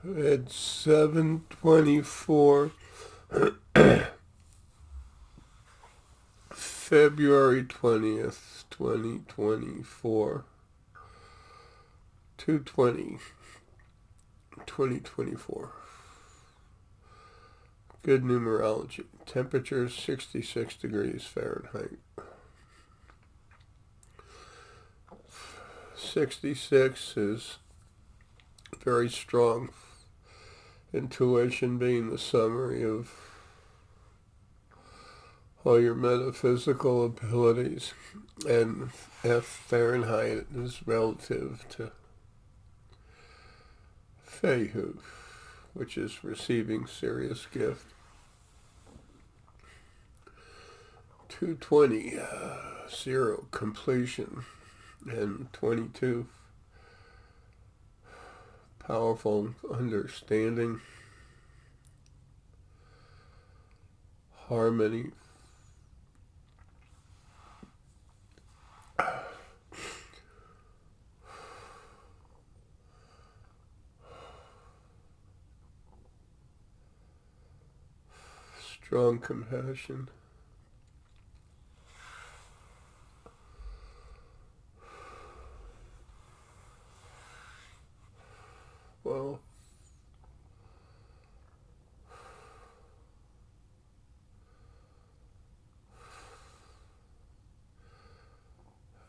It's 7/24, February 20th, 2024. 2/20, 2024. Good numerology. Temperature 66 degrees Fahrenheit. 66 is very strong. Intuition being the summary of all your metaphysical abilities, and F Fahrenheit is relative to Fehu, which is receiving serious gift. 220, 0, completion, and 22, powerful understanding, harmony. Strong compassion. Well,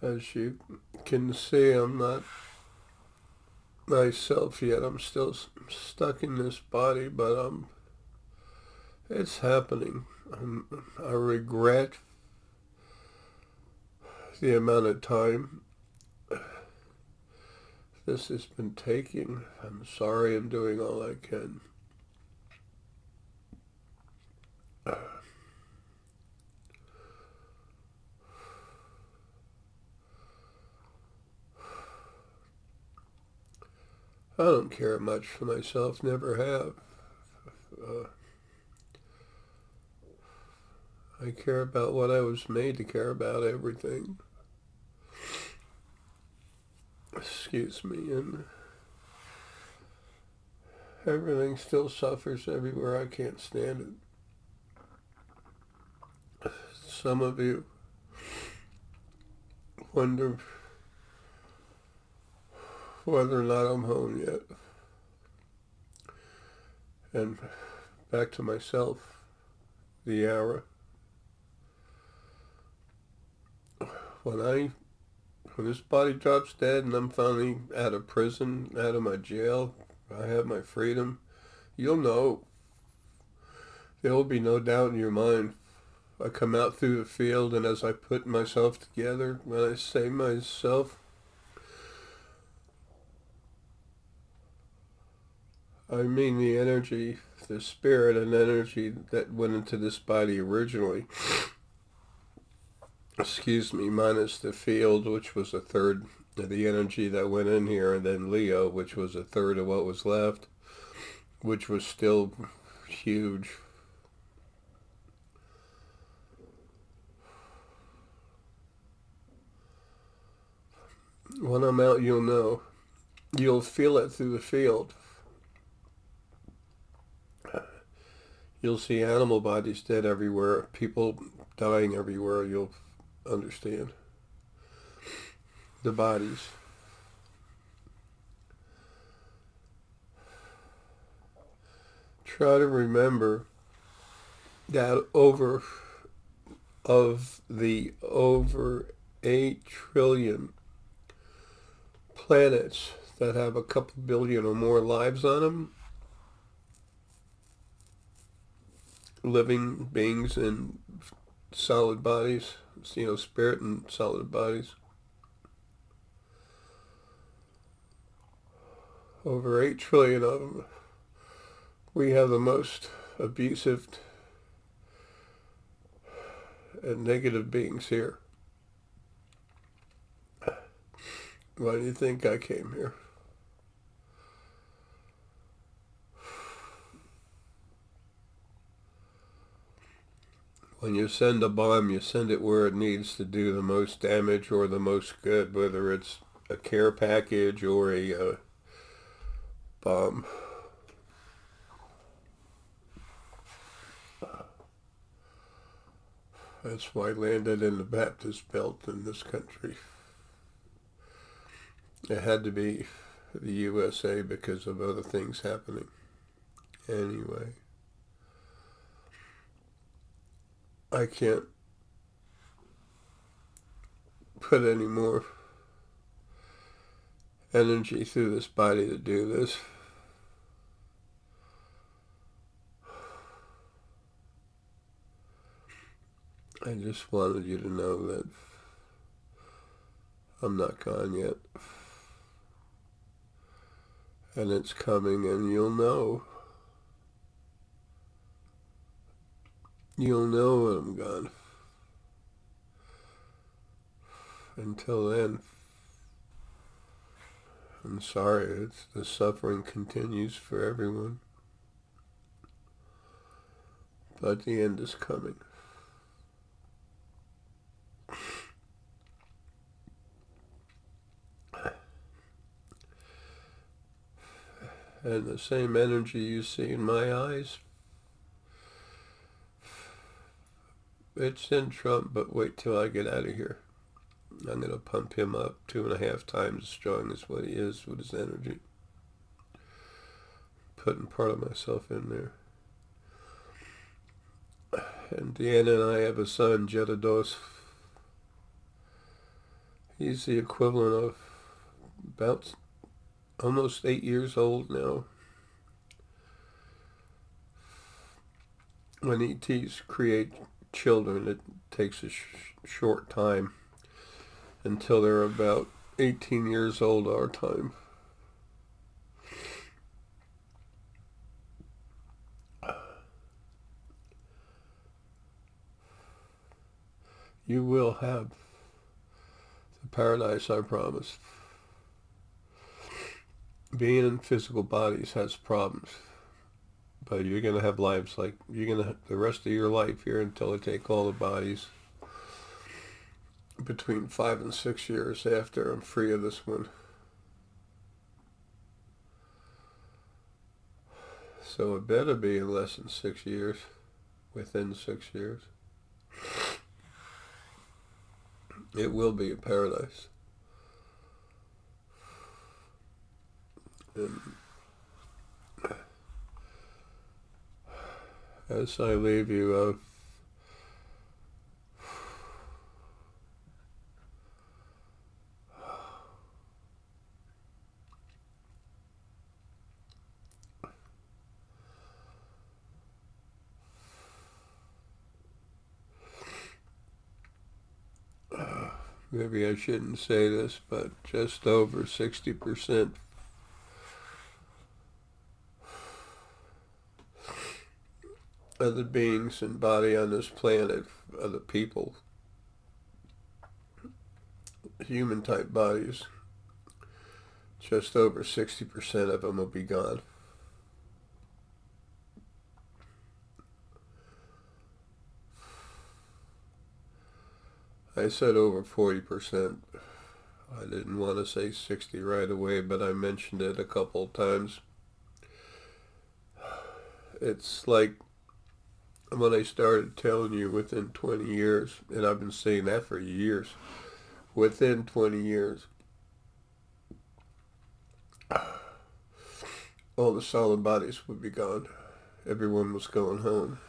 as you can see, I'm not myself yet. I'm still stuck in this body, but it's happening. I regret the amount of time this has been taking. I'm sorry. I'm doing all I can. I don't care much for myself, never have. I care about what I was made to care about, everything. Excuse me, and everything still suffers everywhere. I can't stand it. Some of you wonder whether or not I'm home yet. And back to myself, the Arae. When this body drops dead and I'm finally out of prison, out of my jail, I have my freedom, you'll know. There will be no doubt in your mind. I come out through the field, and as I put myself together, when I say myself, I mean the energy, the spirit and energy that went into this body originally. Excuse me, minus the field, which was a third of the energy that went in here, and then Leo, which was a third of what was left, which was still huge. When I'm out, you'll know. You'll feel it through the field. You'll see animal bodies dead everywhere, people dying everywhere. You'll understand the bodies. Try to remember that over 8 trillion planets that have a couple billion or more lives on them, living beings in solid bodies, spirit and solid bodies. Over 8 trillion of them. We have the most abusive and negative beings here. Why do you think I came here? When you send a bomb, you send it where it needs to do the most damage or the most good, whether it's a care package or a bomb. That's why I landed in the Baptist Belt in this country. It had to be the USA because of other things happening. Anyway, I can't put any more energy through this body to do this. I just wanted you to know that I'm not gone yet. And it's coming, and you'll know. You'll know when I'm gone. Until then, I'm sorry, the suffering continues for everyone. But the end is coming. And the same energy you see in my eyes, it's in Trump, but wait till I get out of here. I'm going to pump him up 2.5 times as strong as what he is with his energy. Putting part of myself in there. And Deanna and I have a son, Jedidos. He's the equivalent of about almost 8 years old now. When ETs create children, it takes a short time until they're about 18 years old our time. You will have the paradise I promised. Being in physical bodies has problems, but you're going to have lives like, you're going to have the rest of your life here until they take all the bodies. Between 5 and 6 years after I'm free of this one. So it better be in less than 6 years, within 6 years. It will be a paradise. And as I leave you, maybe I shouldn't say this, but just over 60% of the beings and body on this planet are the people, human type bodies. Just over 60% of them will be gone. I said over 40%. I didn't want to say 60 right away, but I mentioned it a couple of times. It's like when I started telling you within 20 years, and I've been saying that for years, within 20 years, all the solid bodies would be gone. Everyone was going home.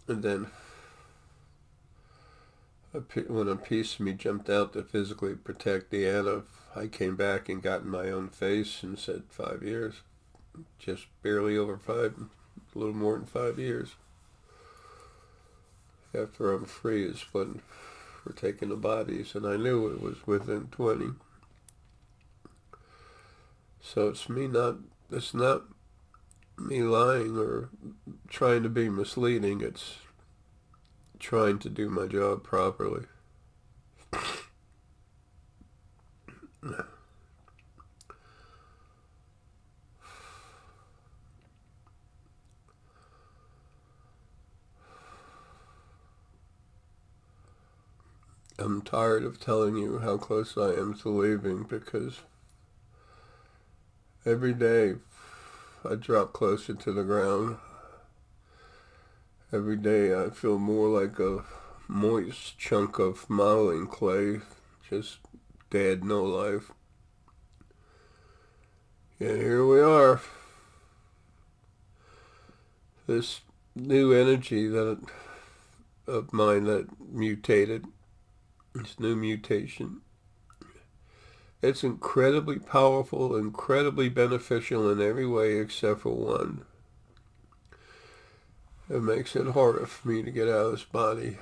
And then when a piece of me jumped out to physically protect Deanna, I came back and got in my own face and said 5 years. Just barely over 5, a little more than 5 years. After I'm free is when we're taking the bodies, and I knew it was within 20. So it's not me lying or trying to be misleading. It's trying to do my job properly. I'm tired of telling you how close I am to leaving, because every day I drop closer to the ground. Every day I feel more like a moist chunk of modeling clay, just dead, no life. And here we are. This new energy that of mine that mutated, this new mutation, it's incredibly powerful, incredibly beneficial in every way except for one. It makes it harder for me to get out of this body.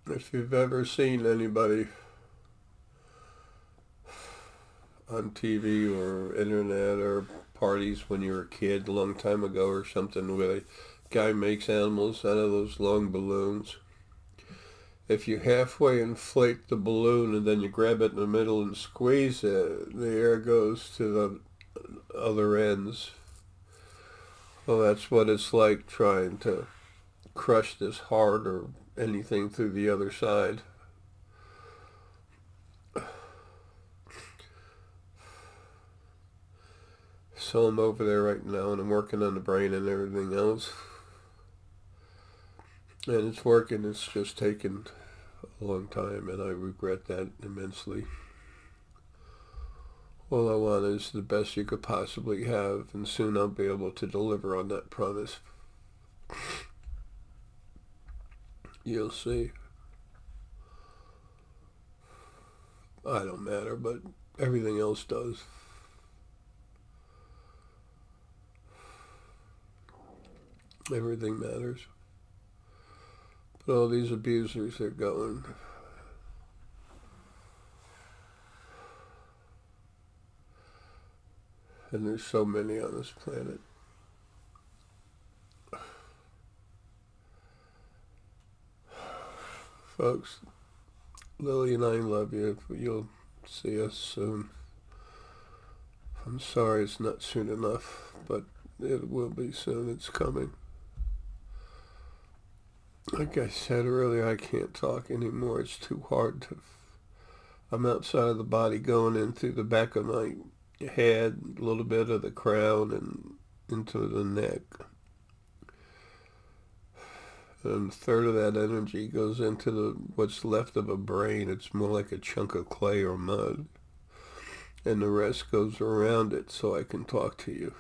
If you've ever seen anybody on TV or internet or parties when you were a kid a long time ago or something where a guy makes animals out of those long balloons, if you halfway inflate the balloon and then you grab it in the middle and squeeze it, the air goes to the other ends. Well, that's what it's like trying to crush this heart or anything through the other side. So I'm over there right now and I'm working on the brain and everything else. And it's working, it's just taken a long time and I regret that immensely. All I want is the best you could possibly have, and soon I'll be able to deliver on that promise. You'll see. I don't matter, but everything else does. Everything matters. But all these abusers are going. And there's so many on this planet. Folks, Lily and I love you. You'll see us soon. I'm sorry it's not soon enough, but it will be soon. It's coming. Like I said earlier, I can't talk anymore. It's too hard to... I'm outside of the body going in through the back of my head, a little bit of the crown, and into the neck. And a third of that energy goes into what's left of a brain. It's more like a chunk of clay or mud. And the rest goes around it so I can talk to you.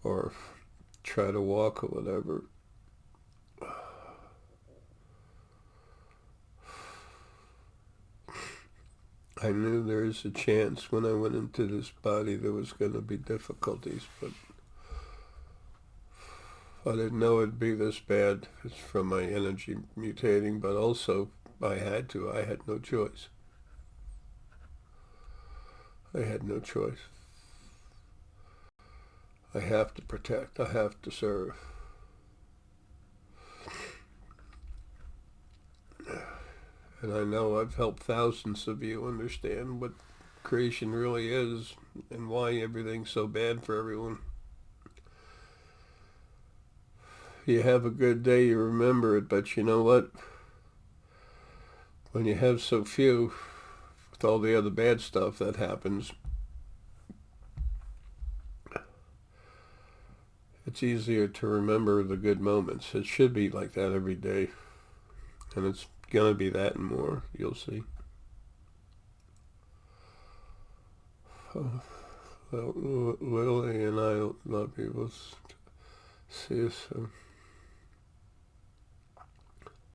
Or try to walk or whatever. I knew there was a chance when I went into this body there was going to be difficulties, but I didn't know it'd be this bad. It's from my energy mutating, but also I had to. I had no choice. I had no choice. I have to protect. I have to serve. And I know I've helped thousands of you understand what creation really is and why everything's so bad for everyone. You have a good day, you remember it, but you know what? When you have so few, with all the other bad stuff that happens, it's easier to remember the good moments. It should be like that every day. And it's going to be that and more. You'll see. Oh, well, Lily and I love you. We'll see you soon.